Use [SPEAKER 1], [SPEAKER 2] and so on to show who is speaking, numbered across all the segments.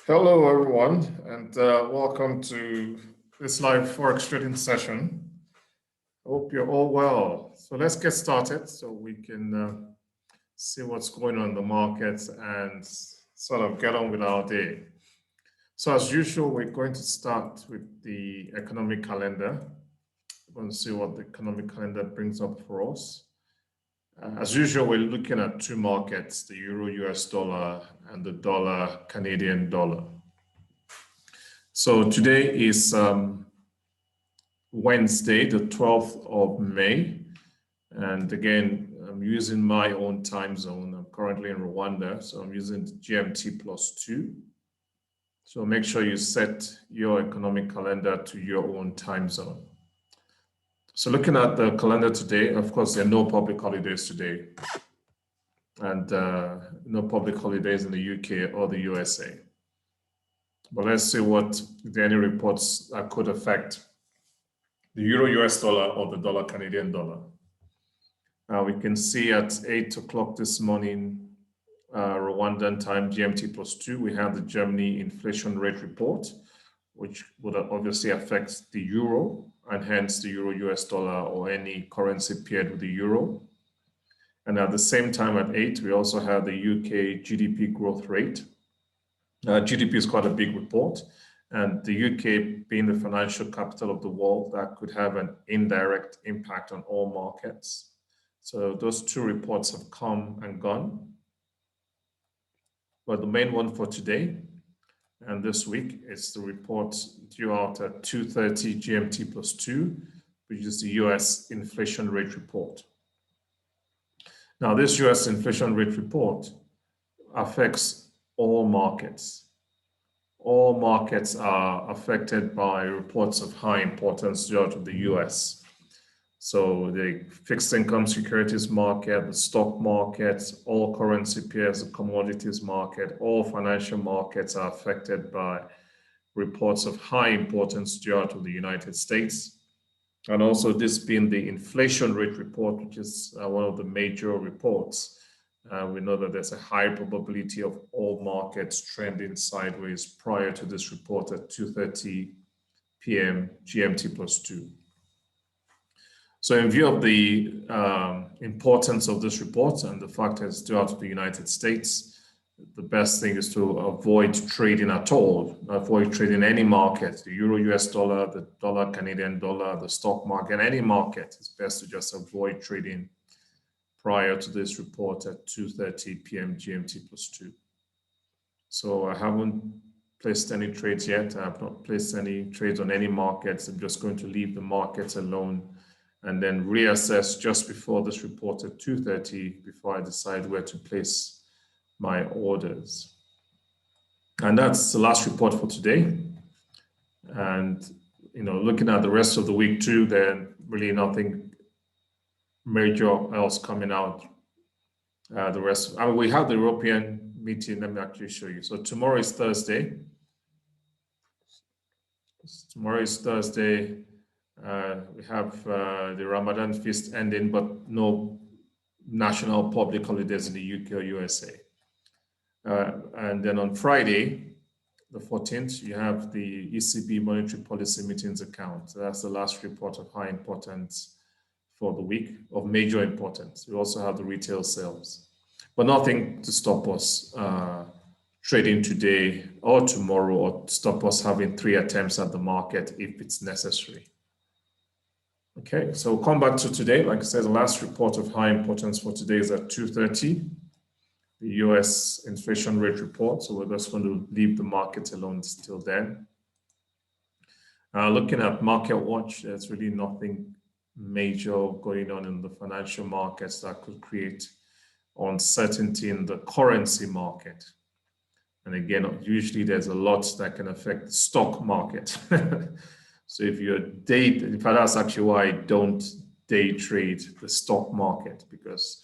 [SPEAKER 1] Hello, everyone, and welcome to this live Forex trading session. I hope you're all well. So let's get started so we can see what's going on in the markets and sort of get on with our day. So as usual, we're going to start with the economic calendar. We're going to see what the economic calendar brings up for us. As usual, we're looking at two markets, the Euro US dollar and the dollar Canadian dollar. So today is Wednesday, the 12th of May. And again, I'm using my own time zone. I'm currently in Rwanda, so I'm using GMT +2. So make sure you set your economic calendar to your own time zone. So looking at the calendar today, of course, there are no public holidays today. And no public holidays in the UK or the USA. But let's see what, if there are any reports that could affect the Euro US dollar or the dollar Canadian dollar. We can see at 8 o'clock this morning, Rwandan time, GMT +2, we have the Germany inflation rate report, which would obviously affect the euro and hence the Euro US dollar or any currency paired with the euro. And at the same time at 8, we also have the UK GDP growth rate. GDP is quite a big report, and the UK being the financial capital of the world, that could have an indirect impact on all markets. So those two reports have come and gone. But the main one for today and this week is the report due out at 2:30 GMT +2, which is the US inflation rate report. Now, this US inflation rate report affects all markets. All markets are affected by reports of high importance due out of the US. So the fixed income securities market, the stock markets, all currency pairs, the commodities market, all financial markets are affected by reports of high importance due out of the United States. And also this being the inflation rate report, which is one of the major reports. We know that there's a high probability of all markets trending sideways prior to this report at 2:30 p.m. GMT +2. So in view of the importance of this report and the fact that it's due out of the United States, the best thing is to avoid trading at all, avoid trading any market, the Euro US dollar, the dollar Canadian dollar, the stock market, any market. It's best to just avoid trading prior to this report at 2:30 p.m. GMT +2. So I haven't placed any trades yet. I have not placed any trades on any markets. I'm just going to leave the markets alone and then reassess just before this report at 2:30 before I decide where to place my orders. And that's the last report for today. And, looking at the rest of the week too, then really nothing major else coming out. We have the European meeting. Let me actually show you. So tomorrow is Thursday. Tomorrow is Thursday. We have the Ramadan feast ending, but no national public holidays in the UK or USA. And then on Friday, the 14th, you have the ECB monetary policy meetings account. So that's the last report of high importance for the week, of major importance. We also have the retail sales, but nothing to stop us trading today or tomorrow, or stop us having 3 attempts at the market if it's necessary. Okay, so we'll come back to today. Like I said, the last report of high importance for today is at 2:30, the US inflation rate report. So we're just going to leave the market alone till then. Looking at Market Watch, there's really nothing major going on in the financial markets that could create uncertainty in the currency market. And again, usually there's a lot that can affect the stock market. So if you're in fact, that's actually why I don't day trade the stock market, because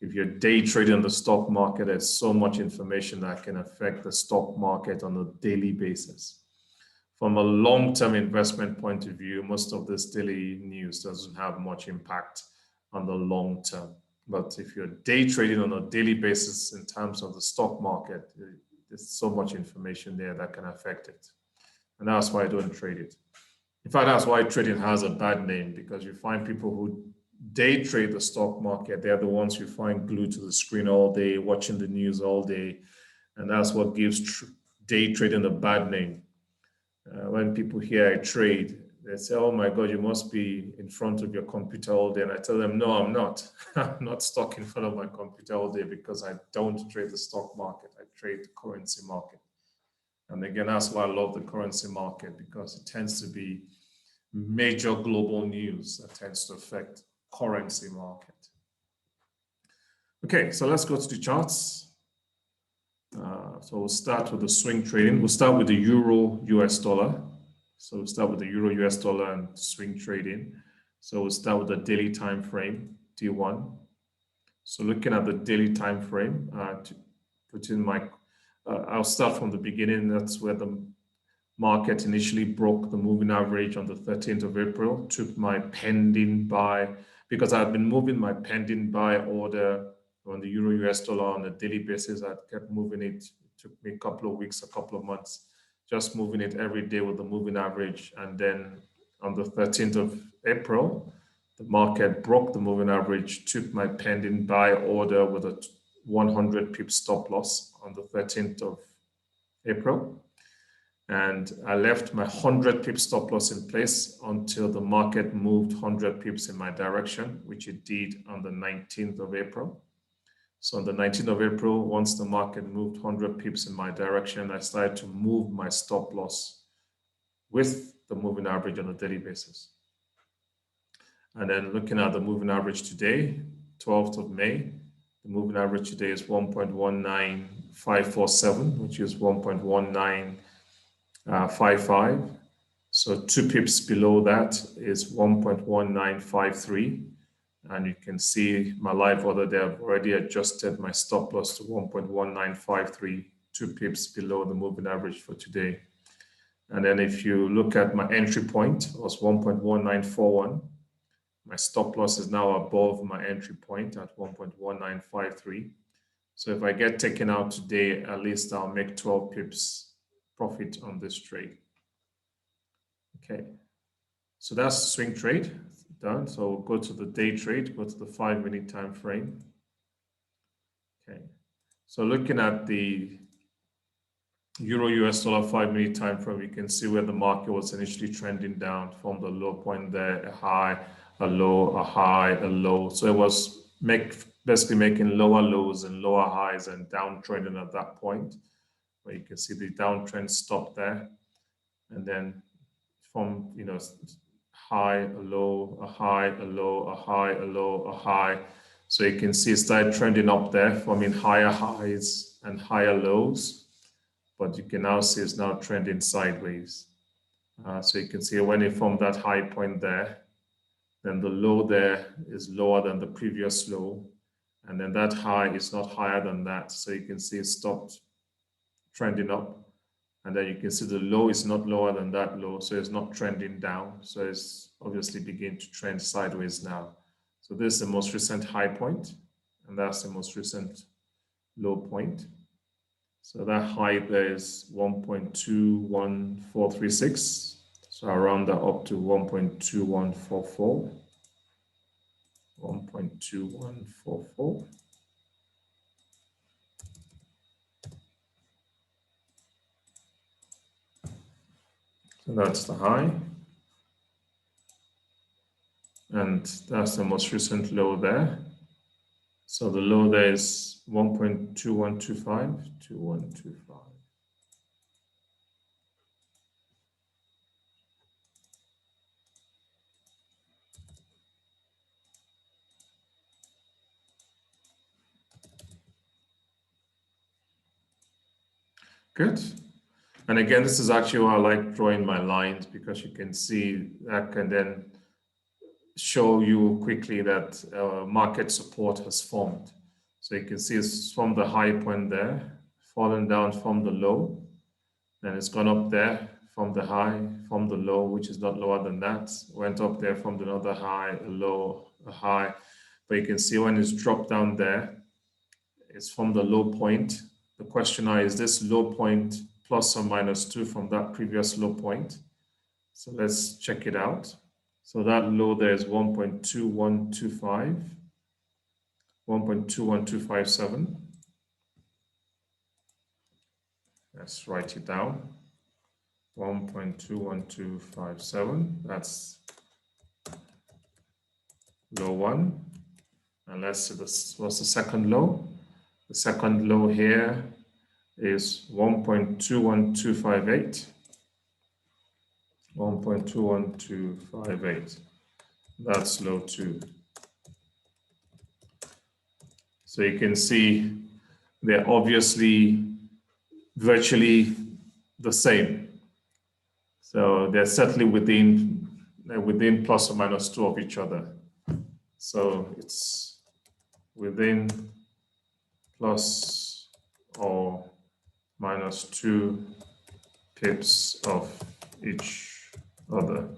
[SPEAKER 1] if you're day trading the stock market, there's so much information that can affect the stock market on a daily basis. From a long-term investment point of view, most of this daily news doesn't have much impact on the long term. But if you're day trading on a daily basis in terms of the stock market, there's so much information there that can affect it. And that's why I don't trade it. In fact, that's why trading has a bad name, because you find people who day trade the stock market. They're the ones you find glued to the screen all day, watching the news all day. And that's what gives day trading a bad name. When people hear I trade, they say, oh my God, you must be in front of your computer all day. And I tell them, no, I'm not. I'm not stuck in front of my computer all day, because I don't trade the stock market. I trade the currency market. And again, that's why I love the currency market, because it tends to be major global news that tends to affect currency market. Okay, so let's go to the charts. So we'll start with the swing trading. We'll start with the Euro US dollar. So we'll start with the Euro US dollar and swing trading. So we'll start with the daily time frame, D1. So looking at the daily time frame, to put in my, I'll start from the beginning. That's where the market initially broke the moving average on the 13th of April, took my pending buy, because I've been moving my pending buy order on the Euro US dollar on a daily basis. I kept moving it. It took me a couple of weeks, a couple of months, just moving it every day with the moving average. And then on the 13th of April, the market broke the moving average, took my pending buy order with a 100 pip stop loss on the 13th of April. And I left my 100 pip stop loss in place until the market moved 100 pips in my direction, which it did on the 19th of April. So on the 19th of April, once the market moved 100 pips in my direction, I started to move my stop loss with the moving average on a daily basis. And then looking at the moving average today, 12th of May, the moving average today is 1.19547, which is 1.1955. So 2 pips below that is 1.1953. And you can see my live order there. I've already adjusted my stop loss to 1.1953, 2 pips below the moving average for today. And then if you look at my entry point, it was 1.1941. My stop loss is now above my entry point at 1.1953. So if I get taken out today, at least I'll make 12 pips profit on this trade. Okay, so that's swing trade done. So we'll go to the day trade, go to the 5-minute time frame. Okay, so looking at the Euro US dollar 5-minute time frame, you can see where the market was initially trending down from the low point there, a high, a low, a high, a low. So it was basically making lower lows and lower highs and downtrending at that point, where you can see the downtrend stopped there. And then from, high, a low, a high, a low, a high, a low, a high. So you can see it started trending up there, forming higher highs and higher lows. But you can now see it's now trending sideways. So you can see when it formed that high point there, then the low there is lower than the previous low. And then that high is not higher than that. So you can see it stopped trending up. And then you can see the low is not lower than that low. So it's not trending down. So it's obviously beginning to trend sideways now. So this is the most recent high point, and that's the most recent low point. So that high there is 1.21436. So I'll round that up to 1.2144. 1.2144. So that's the high. And that's the most recent low there. So the low there is 1.2125, 2125. Good. And again, this is actually why I like drawing my lines, because you can see that can then show you quickly that market support has formed. So you can see it's from the high point there, fallen down from the low, then it's gone up there from the high, from the low, which is not lower than that, went up there from another high, a low, a high. But you can see when it's dropped down there, it's from the low point, the question now is this low point plus or minus 2 from that previous low point. So let's check it out. So that low there is 1.2125, 1.21257. Let's write it down. 1.21257. That's low one. And let's see this. What's the second low? The second low here is 1.21258. 1.21258. That's low 2. So you can see they're obviously virtually the same. So they're certainly within plus or minus 2 of each other. So it's within plus or minus 2 pips of each other.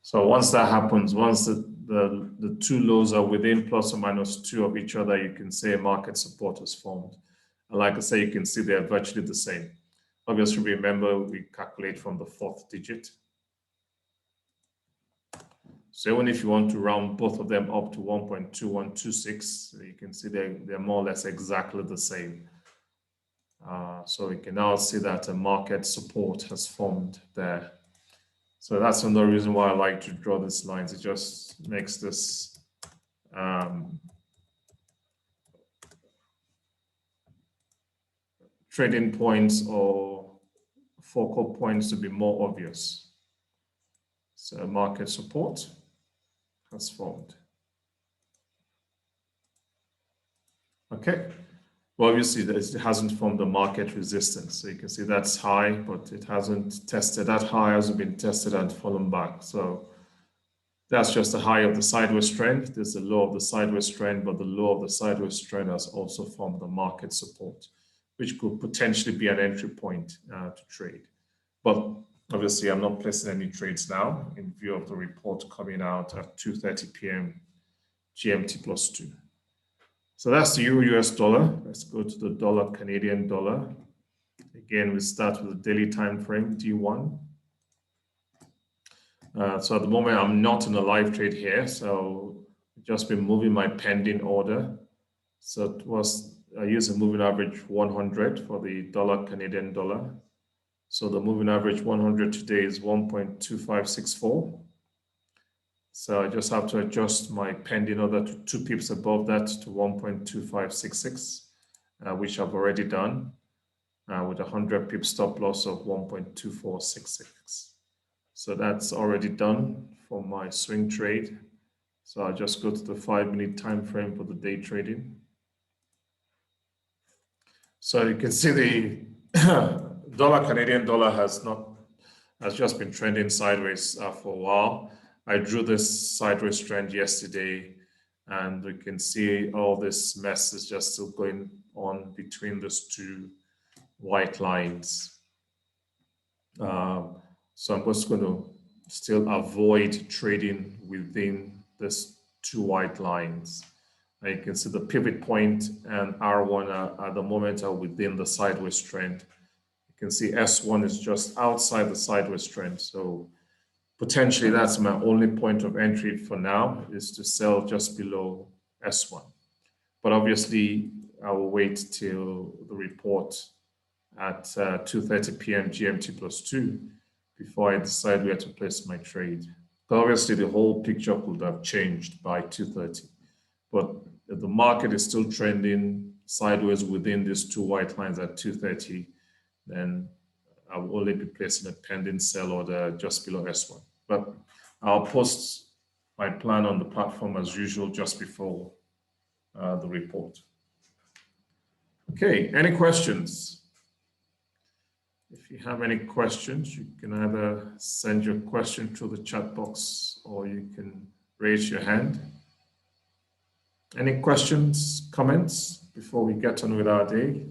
[SPEAKER 1] So once that happens, once the two lows are within plus or minus 2 of each other, you can say a market support is formed. And like I say, you can see they're virtually the same. Obviously, remember we calculate from the 4th digit. So even if you want to round both of them up to 1.2126, you can see they're more or less exactly the same. So we can now see that a market support has formed there. So that's another reason why I like to draw these lines. It just makes this trading points or focal points to be more obvious. So market support has formed. Okay. Well, obviously, it hasn't formed a market resistance. So you can see that's high, but it hasn't tested. That high hasn't been tested and fallen back. So that's just the high of the sideways trend. There's the low of the sideways trend, but the low of the sideways trend has also formed the market support, which could potentially be an entry point to trade. But obviously, I'm not placing any trades now in view of the report coming out at 2:30 p.m. GMT plus 2. So that's the Euro-US dollar. Let's go to the dollar Canadian dollar. Again, we start with the daily time frame, D1. So at the moment, I'm not in a live trade here. So I've just been moving my pending order. So I use a moving average 100 for the dollar Canadian dollar. So the moving average 100 today is 1.2564. So I just have to adjust my pending order to 2 pips above that to 1.2566, which I've already done with a 100 pip stop loss of 1.2466. So that's already done for my swing trade. So I'll just go to the 5-minute time frame for the day trading. So you can see the dollar Canadian dollar has just been trending sideways for a while. I drew this sideways trend yesterday, and we can see all this mess is just still going on between those 2 white lines. So I'm just going to still avoid trading within these 2 white lines. And you can see the pivot point and R1 at the moment are within the sideways trend. You can see S1 is just outside the sideways trend. So potentially that's my only point of entry for now, is to sell just below S1. But obviously I will wait till the report at 2:30 p.m. GMT plus 2 before I decide where to place my trade. But obviously the whole picture could have changed by 2:30. But if the market is still trending sideways within these 2 white lines at 2:30, then I will only be placing a pending sell order just below S1. But I'll post my plan on the platform as usual just before the report. Okay, any questions? If you have any questions, you can either send your question through the chat box or you can raise your hand. Any questions, comments before we get on with our day?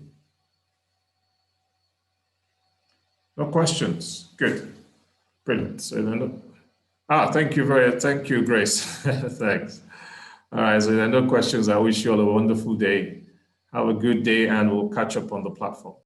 [SPEAKER 1] No questions. Good. Brilliant. So then, thank you, Grace. Thanks. All right, so there are no questions. I wish you all a wonderful day. Have a good day, and we'll catch up on the platform.